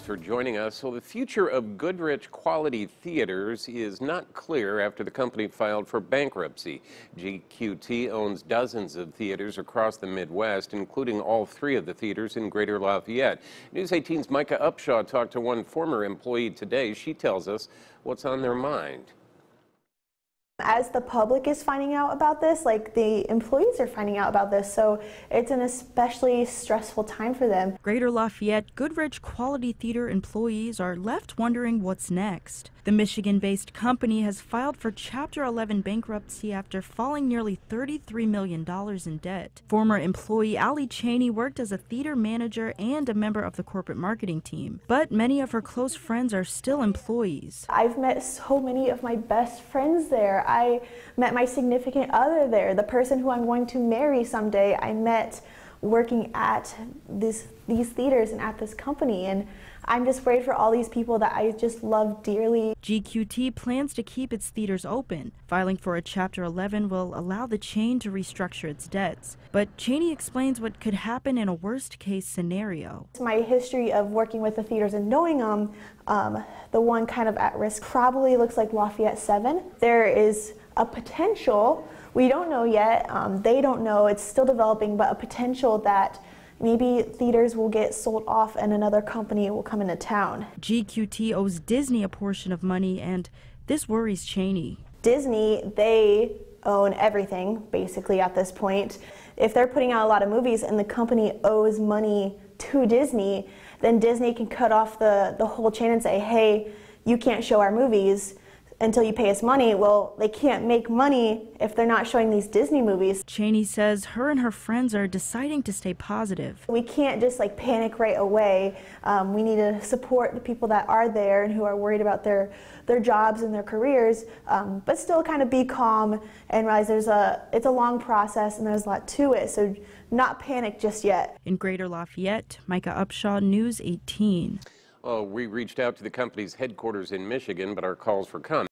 for joining us. So the future of Goodrich Quality Theaters is not clear after the company filed for bankruptcy. GQT owns dozens of theaters across the Midwest, including all three of the theaters in Greater Lafayette. News 18's Micah Upshaw talked to one former employee today. She tells us what's on their mind. As the public is finding out about this, like the employees are finding out about this, so it's an especially stressful time for them. Greater Lafayette Goodrich Quality Theater employees are left wondering what's next. The Michigan-based company has filed for Chapter 11 bankruptcy after falling nearly $33 million in debt. Former employee Allie Cheney worked as a theater manager and a member of the corporate marketing team, but many of her close friends are still employees. I've met so many of my best friends there. I met my significant other there, the person who I'm going to marry someday. I met working at these theaters and at this company, and I'm just worried for all these people that I just love dearly. GQT plans to keep its theaters open. Filing for a Chapter 11 will allow the chain to restructure its debts. But Cheney explains what could happen in a worst-case scenario. My history of working with the theaters and knowing them, the one kind of at risk probably looks like Lafayette 7. There is a potential, we don't know yet, they don't know, it's still developing, but a potential that maybe theaters will get sold off and another company will come into town. GQT owes Disney a portion of money, and this worries Cheney. Disney, they own everything basically at this point. If they're putting out a lot of movies and the company owes money to Disney, then Disney can cut off the whole chain and say, hey, you can't show our movies until you pay us money. Well, they can't make money if they're not showing these Disney movies. Cheney says her and her friends are deciding to stay positive. We can't just like panic right away. We need to support the people that are there and who are worried about their jobs and their careers, but still kind of be calm and realize it's a long process and there's a lot to it, so not panic just yet. In Greater Lafayette, Micah Upshaw, News 18. Well, we reached out to the company's headquarters in Michigan, but our calls for comment